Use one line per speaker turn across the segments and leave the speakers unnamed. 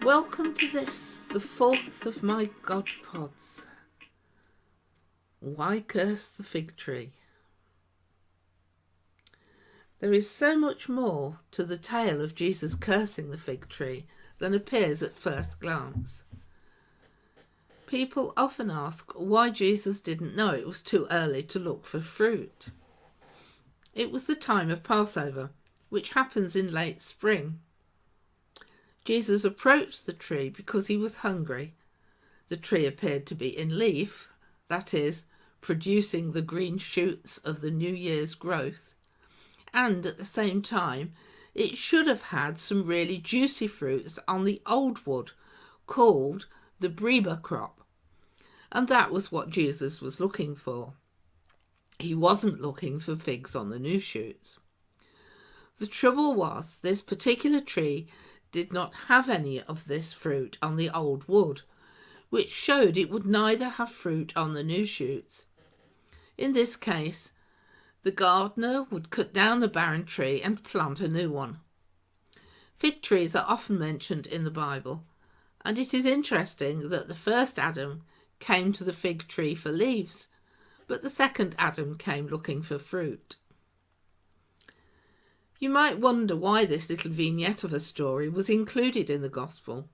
Welcome to this, the fourth of my GodPods. Why curse the fig tree? There is so much more to the tale of Jesus cursing the fig tree than appears at first glance. People often ask why Jesus didn't know it was too early to look for fruit. It was the time of Passover, which happens in late spring. Jesus approached the tree because he was hungry. The tree appeared to be in leaf, that is, producing the green shoots of the New Year's growth, and at the same time it should have had some really juicy fruits on the old wood, called the Breba crop, and that was what Jesus was looking for. He wasn't looking for figs on the new shoots. The trouble was, this particular tree did not have any of this fruit on the old wood, which showed it would neither have fruit on the new shoots. In this case, the gardener would cut down the barren tree and plant a new one. Fig trees are often mentioned in the Bible, and it is interesting that the first Adam came to the fig tree for leaves, but the second Adam came looking for fruit. You might wonder why this little vignette of a story was included in the Gospel.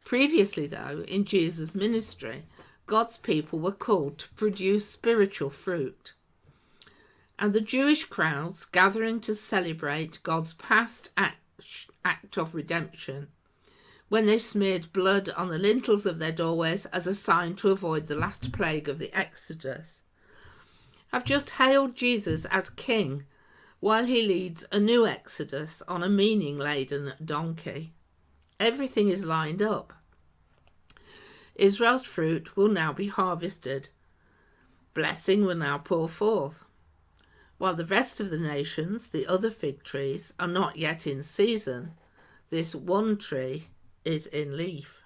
Previously, though, in Jesus' ministry, God's people were called to produce spiritual fruit. And the Jewish crowds gathering to celebrate God's past act of redemption, when they smeared blood on the lintels of their doorways as a sign to avoid the last plague of the Exodus, have just hailed Jesus as King, while he leads a new Exodus on a meaning-laden donkey. Everything is lined up. Israel's fruit will now be harvested. Blessing will now pour forth. While the rest of the nations, the other fig trees, are not yet in season, this one tree is in leaf.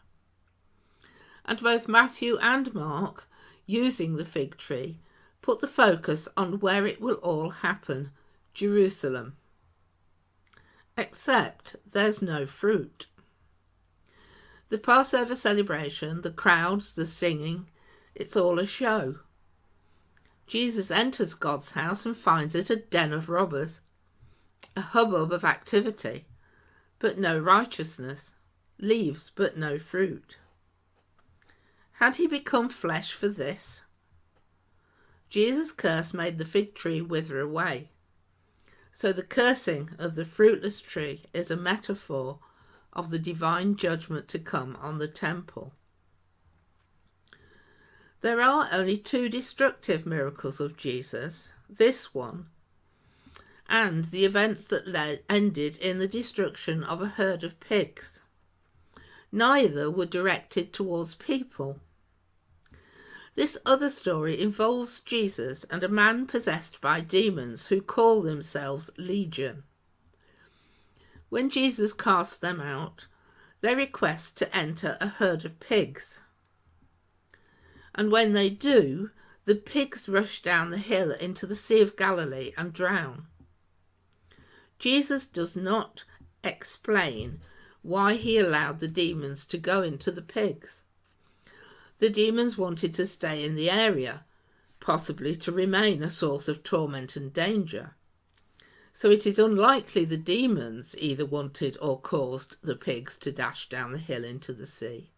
And both Matthew and Mark, using the fig tree, put the focus on where it will all happen, Jerusalem. Except there's no fruit. The Passover celebration, the crowds, the singing, it's all a show. Jesus enters God's house and finds it a den of robbers, a hubbub of activity, but no righteousness, leaves but no fruit. Had he become flesh for this? Jesus' curse made the fig tree wither away. So the cursing of the fruitless tree is a metaphor of the divine judgment to come on the temple. There are only two destructive miracles of Jesus, this one, and the events that ended in the destruction of a herd of pigs. Neither were directed towards people. This other story involves Jesus and a man possessed by demons who call themselves Legion. When Jesus casts them out, they request to enter a herd of pigs. And when they do, the pigs rush down the hill into the Sea of Galilee and drown. Jesus does not explain why he allowed the demons to go into the pigs. The demons wanted to stay in the area, possibly to remain a source of torment and danger. So it is unlikely the demons either wanted or caused the pigs to dash down the hill into the sea.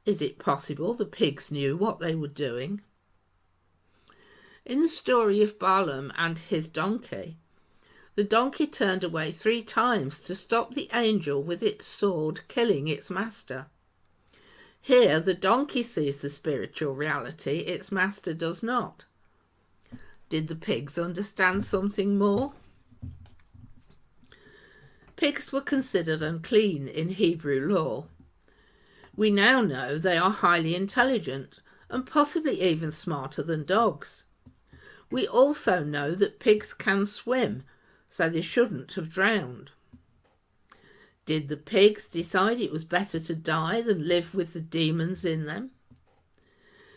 Is it possible the pigs knew what they were doing? In the story of Balaam and his donkey, the donkey turned away 3 times to stop the angel with its sword killing its master. Here the donkey sees the spiritual reality, its master does not. Did the pigs understand something more? Pigs were considered unclean in Hebrew law. We now know they are highly intelligent and possibly even smarter than dogs. We also know that pigs can swim, so they shouldn't have drowned. Did the pigs decide it was better to die than live with the demons in them?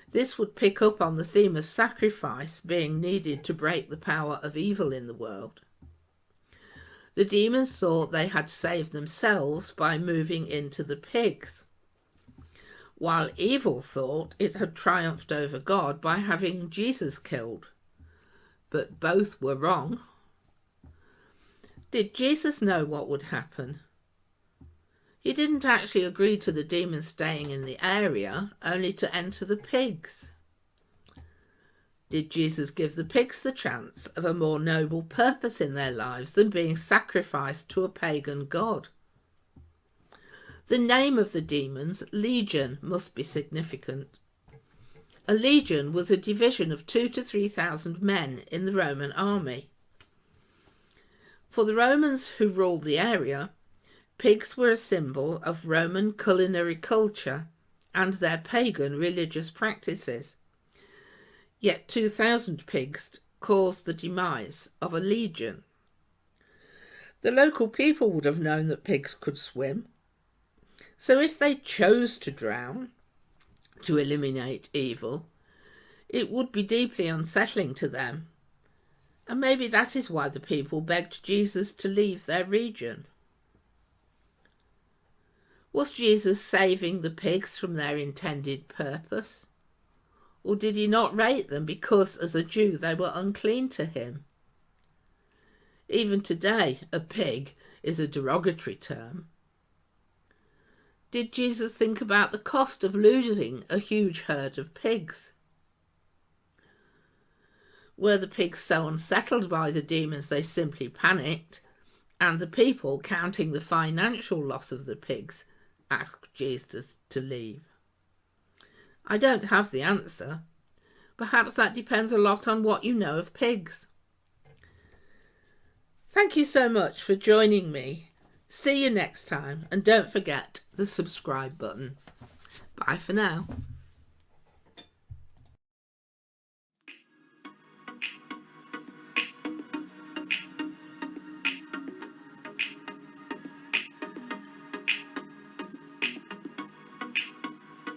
This would pick up on the theme of sacrifice being needed to break the power of evil in the world. The demons thought they had saved themselves by moving into the pigs, while evil thought it had triumphed over God by having Jesus killed. But both were wrong. Did Jesus know what would happen? He didn't actually agree to the demons staying in the area, only to enter the pigs. Did Jesus give the pigs the chance of a more noble purpose in their lives than being sacrificed to a pagan god? The name of the demons, legion, must be significant. A legion was a division of 2,000 to 3,000 men in the Roman army. For the Romans who ruled the area, pigs were a symbol of Roman culinary culture and their pagan religious practices. Yet 2,000 pigs caused the demise of a legion. The local people would have known that pigs could swim, so if they chose to drown to eliminate evil, it would be deeply unsettling to them, and maybe that is why the people begged Jesus to leave their region. Was Jesus saving the pigs from their intended purpose? Or did he not rate them because, as a Jew, they were unclean to him? Even today, a pig is a derogatory term. Did Jesus think about the cost of losing a huge herd of pigs? Were the pigs so unsettled by the demons they simply panicked, and the people, counting the financial loss of the pigs, asked Jesus to leave? I don't have the answer. Perhaps that depends a lot on what you know of pigs. Thank you so much for joining me. See you next time, and don't forget the subscribe button. Bye for now.